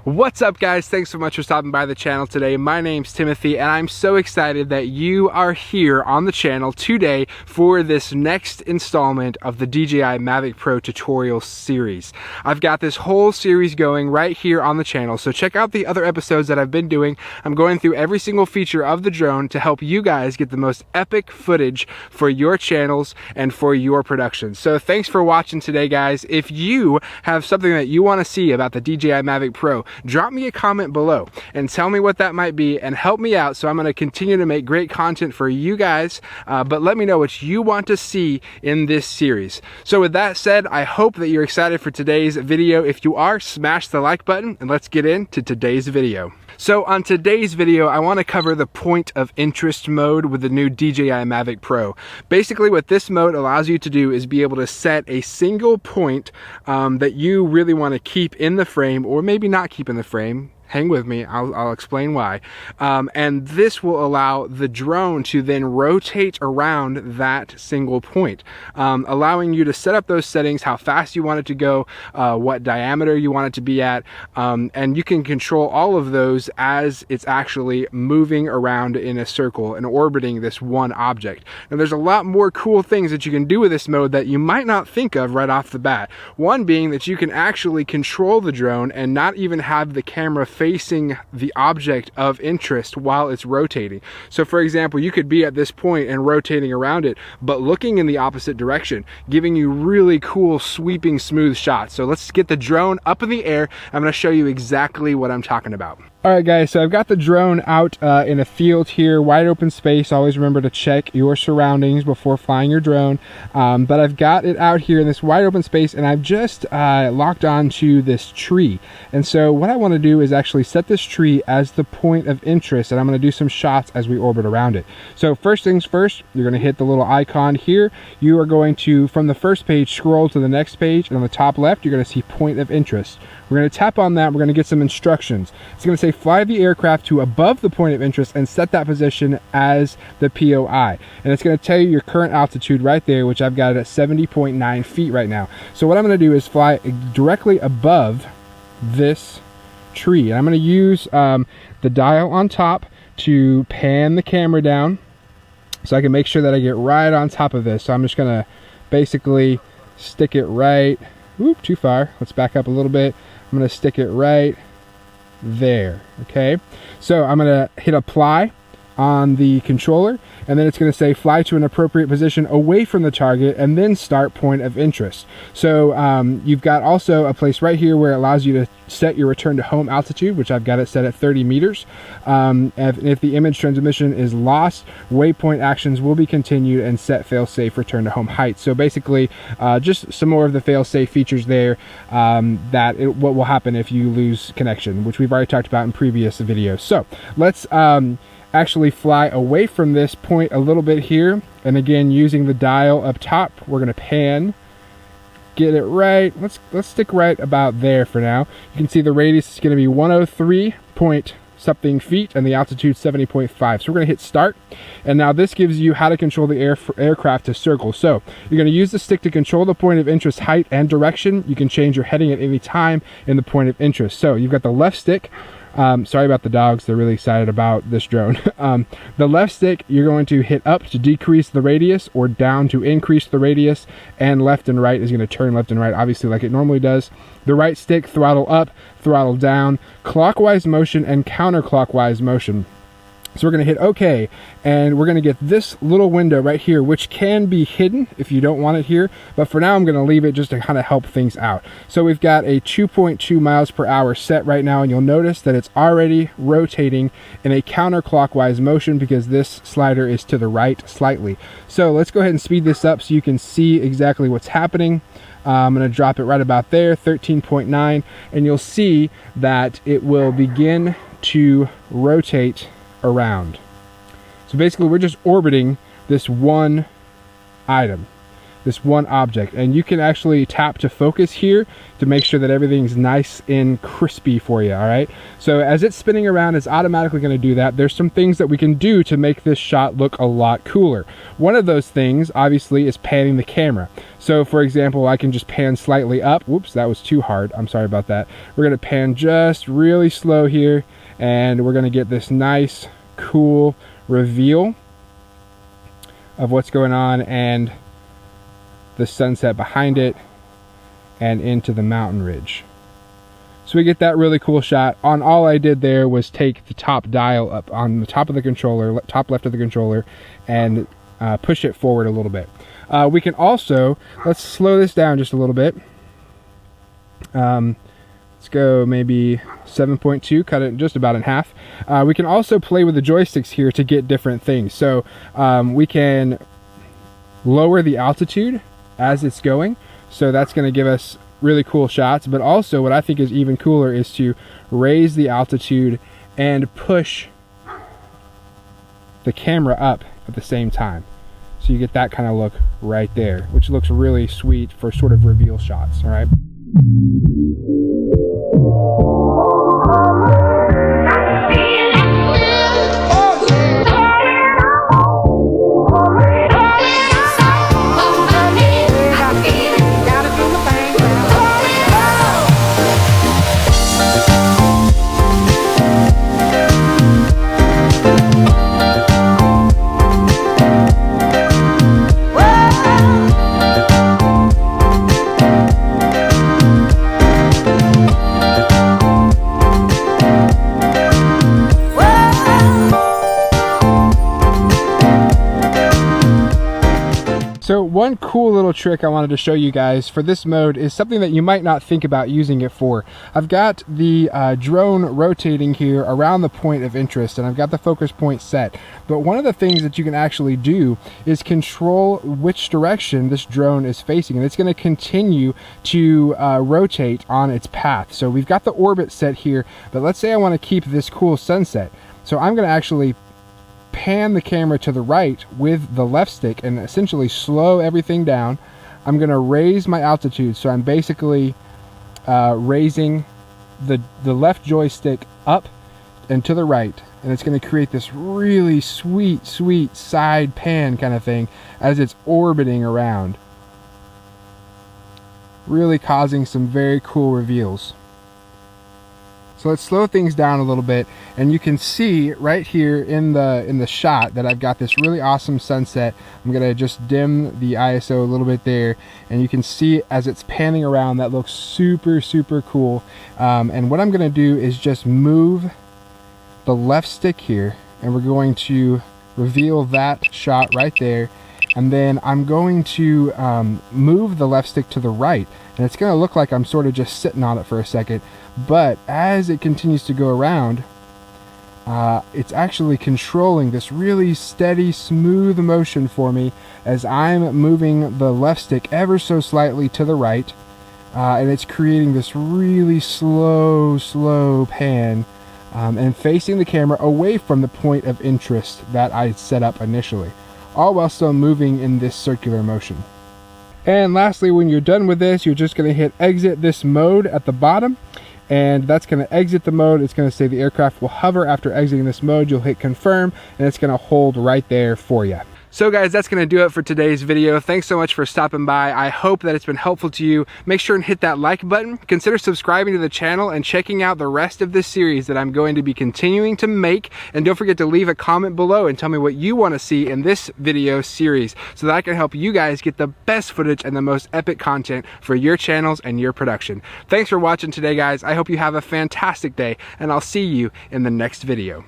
What's up, guys? Thanks so much for stopping by the channel today. My name's Timothy and I'm so excited that you are here on the channel today for this next installment of the DJI Mavic Pro tutorial series. I've got this whole series going right here on the channel, so check out the other episodes that I've been doing. I'm going through every single feature of the drone to help you guys get the most epic footage for your channels and for your production. So thanks for watching today, guys. If you have something that you want to see about the DJI Mavic Pro, drop me a comment below and tell me what that might be and help me out. So I'm going to continue to make great content for you guys, but let me know what you want to see in this series. So with that said, I hope that you're excited for today's video. If you are, smash the like button and let's get into today's video. So on today's video, I want to cover the point of interest mode with the new DJI Mavic Pro. Basically what this mode allows you to do is be able to set a single point that you really want to keep in the frame, or maybe not keep in the frame. Hang with me, I'll explain why. And this will allow the drone to then rotate around that single point, allowing you to set up those settings, how fast you want it to go, what diameter you want it to be at, and you can control all of those as it's actually moving around in a circle and orbiting this one object. Now there's a lot more cool things that you can do with this mode that you might not think of right off the bat. One being that you can actually control the drone and not even have the camera facing the object of interest while it's rotating. So for example, you could be at this point and rotating around it, but looking in the opposite direction, giving you really cool sweeping smooth shots. So let's get the drone up in the air. I'm going to show you exactly what I'm talking about. Alright guys, so I've got the drone out in a field here, wide open space. Always remember to check your surroundings before flying your drone. But I've got it out here in this wide open space, and I've just locked onto this tree. And so what I want to do is actually set this tree as the point of interest, and I'm going to do some shots as we orbit around it. So first things first, you're going to hit the little icon here. You are going to, from the first page, scroll to the next page, and on the top left, you're going to see point of interest. We're going to tap on that. We're going to get some instructions. It's going to say fly the aircraft to above the point of interest and set that position as the POI. And it's going to tell you your current altitude right there, which I've got it at 70.9 feet right now. So what I'm going to do is fly directly above this tree. And I'm going to use the dial on top to pan the camera down so I can make sure that I get right on top of this. So I'm just going to basically stick it right, whoop, too far. Let's back up a little bit. I'm going to stick it right there. Okay, so I'm going to hit apply on the controller, and then it's going to say fly to an appropriate position away from the target and then start point of interest. So you've got also a place right here where it allows you to set your return to home altitude, which I've got it set at 30 meters. If the image transmission is lost, waypoint actions will be continued and set fail-safe return to home height. So basically just some more of the fail-safe features there, what will happen if you lose connection, which we've already talked about in previous videos. So let's actually fly away from this point a little bit here, and again using the dial up top, we're going to pan, get it right. Let's stick right about there for now. You can see the radius is going to be 103 point something feet and the altitude 70.5. So we're going to hit start, and now this gives you how to control the aircraft to circle. So you're going to use the stick to control the point of interest height and direction. You can change your heading at any time in the point of interest. So you've got the left stick. Sorry about the dogs, they're really excited about this drone. The left stick, you're going to hit up to decrease the radius or down to increase the radius, and left and right is going to turn left and right, obviously like it normally does. The right stick, throttle up, throttle down, clockwise motion and counterclockwise motion. So we're going to hit OK, and we're going to get this little window right here, which can be hidden if you don't want it here, but for now I'm going to leave it just to kind of help things out. So we've got a 2.2 miles per hour set right now, and you'll notice that it's already rotating in a counterclockwise motion because this slider is to the right slightly. So let's go ahead and speed this up so you can see exactly what's happening. I'm going to drop it right about there, 13.9, and you'll see that it will begin to rotate around. So basically we're just orbiting this one item. this one object. And you can actually tap to focus here to make sure that everything's nice and crispy for you, all right? So as it's spinning around, it's automatically gonna do that. There's some things that we can do to make this shot look a lot cooler. One of those things, obviously, is panning the camera. So for example, I can just pan slightly up. Whoops, that was too hard. I'm sorry about that. We're gonna pan just really slow here, and we're gonna get this nice, cool reveal of what's going on and the sunset behind it and into the mountain ridge. So we get that really cool shot. On all I did there was take the top dial up on the top of the controller, top left of the controller, and push it forward a little bit. We can also, let's slow this down just a little bit. Let's go maybe 7.2, cut it just about in half. We can also play with the joysticks here to get different things. So we can lower the altitude as it's going. So that's gonna give us really cool shots. But also what I think is even cooler is to raise the altitude and push the camera up at the same time. So you get that kind of look right there, which looks really sweet for sort of reveal shots, all right? So one cool little trick I wanted to show you guys for this mode is something that you might not think about using it for. I've got the drone rotating here around the point of interest, and I've got the focus point set. But one of the things that you can actually do is control which direction this drone is facing, and it's going to continue to rotate on its path. So we've got the orbit set here, but let's say I want to keep this cool sunset. So I'm going to actually pan the camera to the right with the left stick and essentially slow everything down. I'm going to raise my altitude, so I'm basically raising the left joystick up and to the right, and it's going to create this really sweet side pan kind of thing as it's orbiting around, really causing some very cool reveals. So let's slow things down a little bit, and you can see right here in the shot that I've got this really awesome sunset. I'm gonna just dim the ISO a little bit there, and you can see as it's panning around, that looks super cool. And what I'm gonna do is just move the left stick here, and we're going to reveal that shot right there. And then I'm going to move the left stick to the right, and it's going to look like I'm sort of just sitting on it for a second, but as it continues to go around, it's actually controlling this really steady, smooth motion for me as I'm moving the left stick ever so slightly to the right, and it's creating this really slow pan, and facing the camera away from the point of interest that I set up initially, all while still moving in this circular motion. And lastly, when you're done with this, you're just going to hit exit this mode at the bottom, and that's going to exit the mode. It's going to say the aircraft will hover after exiting this mode. You'll hit confirm, and it's going to hold right there for you. So guys, that's going to do it for today's video. Thanks so much for stopping by. I hope that it's been helpful to you. Make sure and hit that like button. Consider subscribing to the channel and checking out the rest of this series that I'm going to be continuing to make. And don't forget to leave a comment below and tell me what you want to see in this video series so that I can help you guys get the best footage and the most epic content for your channels and your production. Thanks for watching today, guys. I hope you have a fantastic day, and I'll see you in the next video.